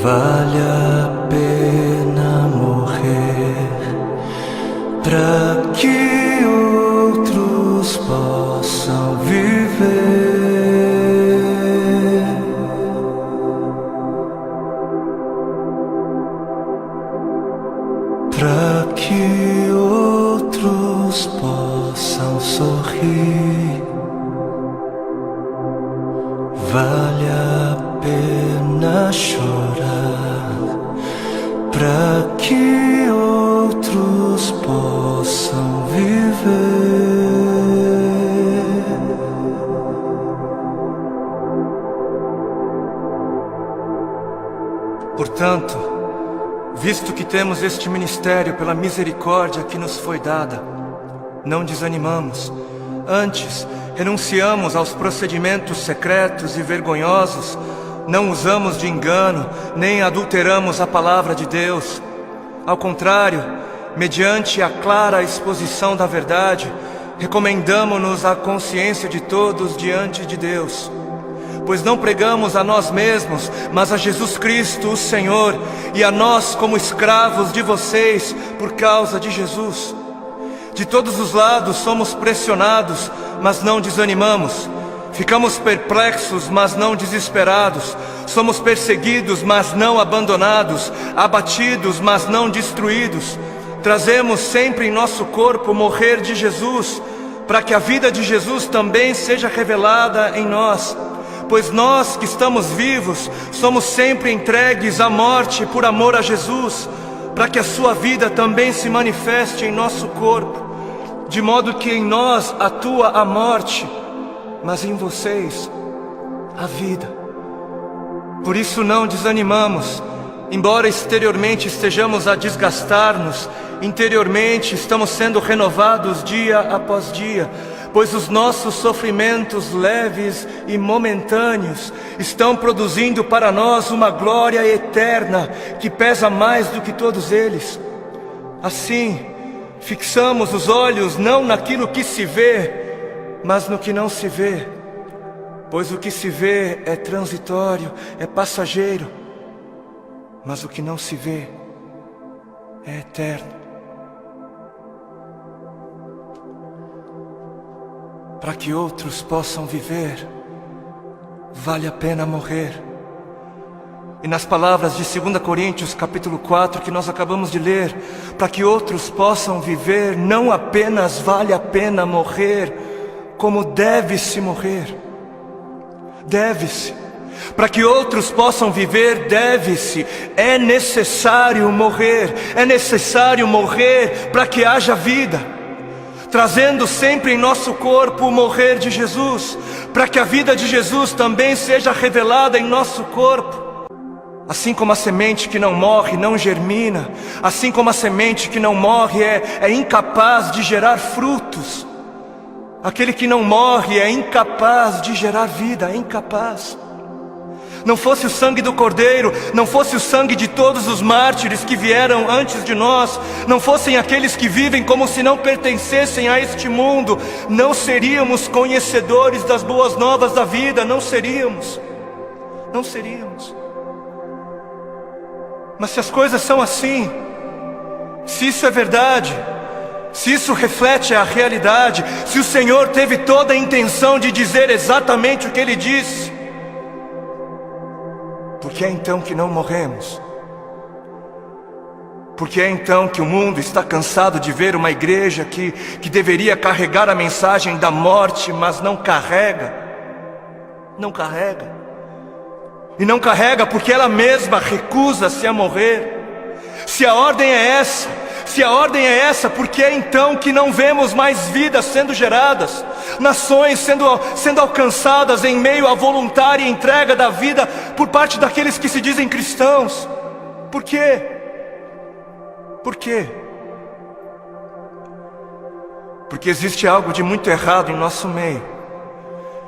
Vale a pena morrer para que outros possam viver, para que outros possam sorrir. Vale a pena chorar para que outros possam viver. Portanto, visto que temos este ministério pela misericórdia que nos foi dada, não desanimamos. Antes, renunciamos aos procedimentos secretos e vergonhosos, não usamos de engano, nem adulteramos a palavra de Deus. Ao contrário, mediante a clara exposição da verdade, recomendamo-nos à consciência de todos diante de Deus. Pois não pregamos a nós mesmos, mas a Jesus Cristo, o Senhor, e a nós como escravos de vocês por causa de Jesus. De todos os lados somos pressionados, mas não desanimamos. Ficamos perplexos, mas não desesperados. Somos perseguidos, mas não abandonados. Abatidos, mas não destruídos. Trazemos sempre em nosso corpo o morrer de Jesus, para que a vida de Jesus também seja revelada em nós. Pois nós que estamos vivos, somos sempre entregues à morte por amor a Jesus, para que a sua vida também se manifeste em nosso corpo, de modo que em nós atua a morte, mas em vocês a vida. Por isso não desanimamos, embora exteriormente estejamos a desgastar-nos, interiormente estamos sendo renovados dia após dia, pois os nossos sofrimentos leves e momentâneos estão produzindo para nós uma glória eterna que pesa mais do que todos eles. Assim, fixamos os olhos não naquilo que se vê, mas no que não se vê, pois o que se vê é transitório, é passageiro, mas o que não se vê é eterno. Para que outros possam viver, vale a pena morrer. E nas palavras de 2 Coríntios capítulo 4 que nós acabamos de ler, para que outros possam viver, não apenas vale a pena morrer, como deve-se morrer. Deve-se. Para que outros possam viver, deve-se. É necessário morrer. É necessário morrer para que haja vida. Trazendo sempre em nosso corpo o morrer de Jesus, para que a vida de Jesus também seja revelada em nosso corpo. Assim como a semente que não morre não germina, assim como a semente que não morre é incapaz de gerar frutos, aquele que não morre é incapaz de gerar vida, é incapaz. Não fosse o sangue do Cordeiro, não fosse o sangue de todos os mártires que vieram antes de nós, não fossem aqueles que vivem como se não pertencessem a este mundo, não seríamos conhecedores das boas novas da vida, não seríamos. Mas se as coisas são assim, se isso é verdade, se isso reflete a realidade, se o Senhor teve toda a intenção de dizer exatamente o que Ele disse, por que é então que não morremos? Por que é então que o mundo está cansado de ver uma igreja que deveria carregar a mensagem da morte, mas não carrega? Não carrega. E não carrega porque ela mesma recusa-se a morrer. Se a ordem é essa, por que é então que não vemos mais vidas sendo geradas? Nações sendo alcançadas em meio à voluntária entrega da vida por parte daqueles que se dizem cristãos? Por quê? Por quê? Porque existe algo de muito errado em nosso meio.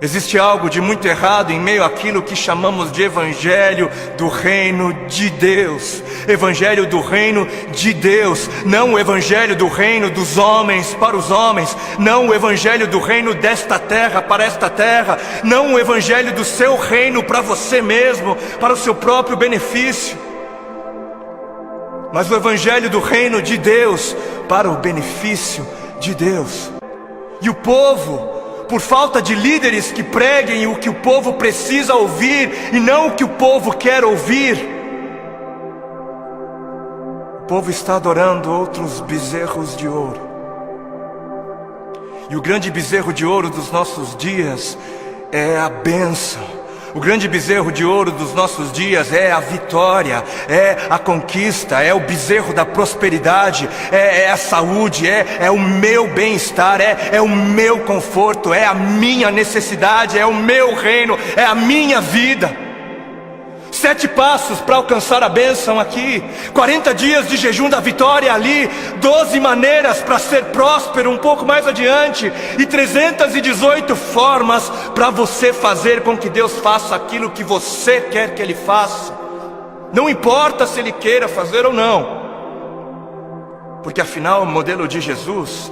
Existe algo de muito errado em meio àquilo que chamamos de Evangelho do Reino de Deus. Evangelho do Reino de Deus, não o Evangelho do Reino dos homens para os homens, não o Evangelho do Reino desta terra para esta terra, não o Evangelho do seu reino para você mesmo, para o seu próprio benefício, mas o Evangelho do Reino de Deus para o benefício de Deus. E o povo, por falta de líderes que preguem o que o povo precisa ouvir e não o que o povo quer ouvir, o povo está adorando outros bezerros de ouro. E o grande bezerro de ouro dos nossos dias é a bênção. O grande bezerro de ouro dos nossos dias é a vitória, é a conquista, é o bezerro da prosperidade, é a saúde, é o meu bem-estar, é o meu conforto, é a minha necessidade, é o meu reino, é a minha vida. 7 passos para alcançar a bênção aqui, 40 dias de jejum da vitória ali, 12 maneiras para ser próspero um pouco mais adiante, e 318 formas para você fazer com que Deus faça aquilo que você quer que Ele faça. Não importa se Ele queira fazer ou não, porque afinal o modelo de Jesus,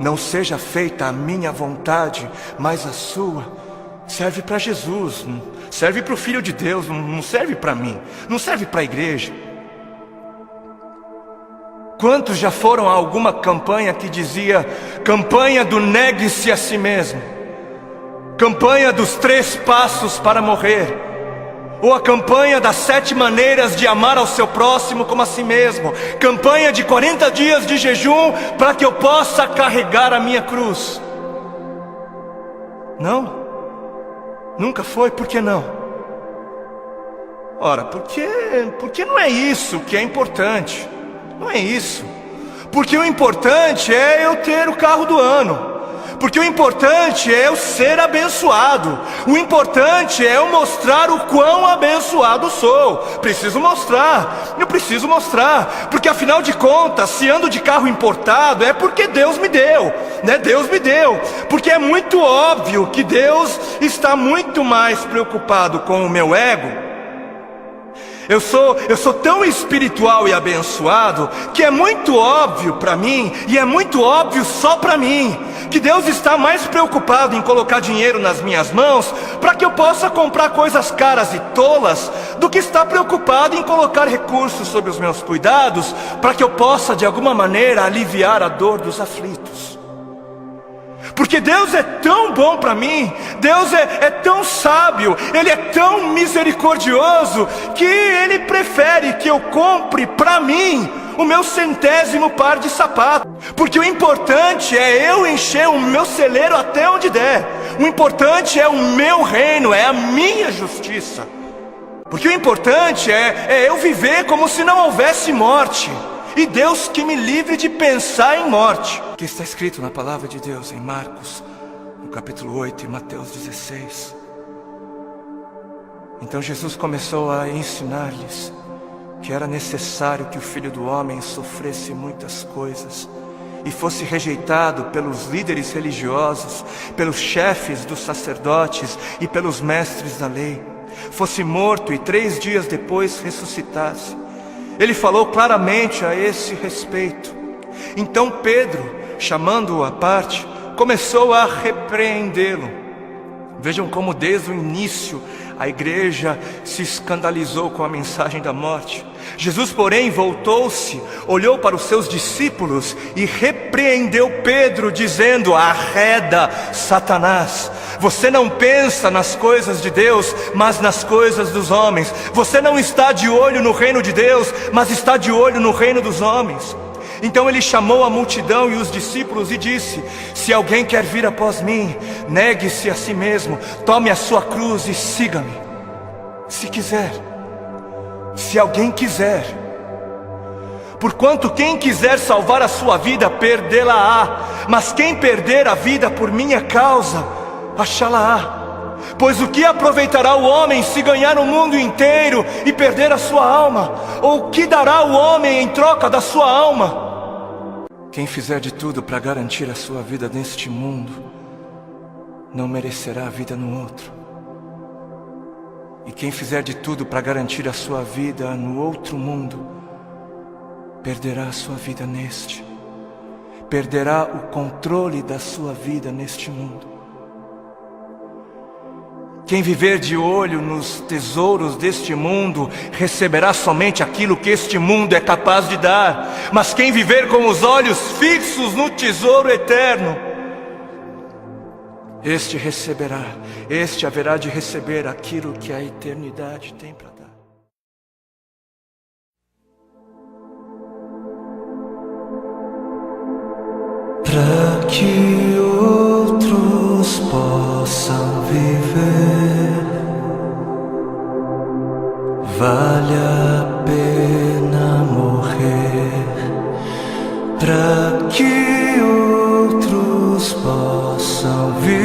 não seja feita a minha vontade, mas a sua, serve para Jesus, serve para o Filho de Deus, não serve para mim, não serve para a igreja. Quantos já foram a alguma campanha que dizia: campanha do negue-se a si mesmo, campanha dos 3 passos para morrer, ou a campanha das 7 maneiras de amar ao seu próximo como a si mesmo, campanha de 40 dias de jejum para que eu possa carregar a minha cruz? Não? Nunca foi? Por que não? Ora, porque não é isso que é importante. Não é isso. Porque o importante é eu ter o carro do ano. Porque o importante é eu ser abençoado. O importante é eu mostrar o quão abençoado sou. Preciso mostrar. Eu preciso mostrar. Porque afinal de contas, se ando de carro importado, é porque Deus me deu, né? Deus me deu. Porque é muito óbvio que Deus está muito mais preocupado com o meu ego. Eu sou tão espiritual e abençoado que é muito óbvio para mim, e é muito óbvio só para mim, que Deus está mais preocupado em colocar dinheiro nas minhas mãos para que eu possa comprar coisas caras e tolas, do que está preocupado em colocar recursos sob os meus cuidados para que eu possa de alguma maneira aliviar a dor dos aflitos. Porque Deus é tão bom para mim, Deus é tão sábio, Ele é tão misericordioso, que Ele prefere que eu compre para mim o meu 100º par de sapatos. Porque o importante é eu encher o meu celeiro até onde der. O importante é o meu reino, é a minha justiça. Porque o importante é eu viver como se não houvesse morte. E Deus que me livre de pensar em morte. Que está escrito na palavra de Deus em Marcos, no capítulo 8 e Mateus 16. Então Jesus começou a ensinar-lhes que era necessário que o Filho do Homem sofresse muitas coisas e fosse rejeitado pelos líderes religiosos, pelos chefes dos sacerdotes e pelos mestres da lei, fosse morto e 3 dias depois ressuscitasse. Ele falou claramente a esse respeito. Então Pedro, chamando-o à parte, começou a repreendê-lo. Vejam como desde o início a igreja se escandalizou com a mensagem da morte. Jesus, porém, voltou-se, olhou para os seus discípulos e repreendeu Pedro, dizendo: arreda, Satanás, você não pensa nas coisas de Deus, mas nas coisas dos homens. Você não está de olho no reino de Deus, mas está de olho no reino dos homens. Então ele chamou a multidão e os discípulos e disse: se alguém quer vir após mim, negue-se a si mesmo, tome a sua cruz e siga-me. Se quiser, se alguém quiser. Porquanto quem quiser salvar a sua vida, perdê-la-á. Mas quem perder a vida por minha causa, achá-la-á. Pois o que aproveitará o homem se ganhar o mundo inteiro e perder a sua alma? Ou o que dará o homem em troca da sua alma? Quem fizer de tudo para garantir a sua vida neste mundo, não merecerá a vida no outro. E quem fizer de tudo para garantir a sua vida no outro mundo, perderá a sua vida neste. Perderá o controle da sua vida neste mundo. Quem viver de olho nos tesouros deste mundo, receberá somente aquilo que este mundo é capaz de dar. Mas quem viver com os olhos fixos no tesouro eterno, este receberá, este haverá de receber aquilo que a eternidade tem para dar. Para que outros possam viver, vale a pena morrer. Para que outros possam viver,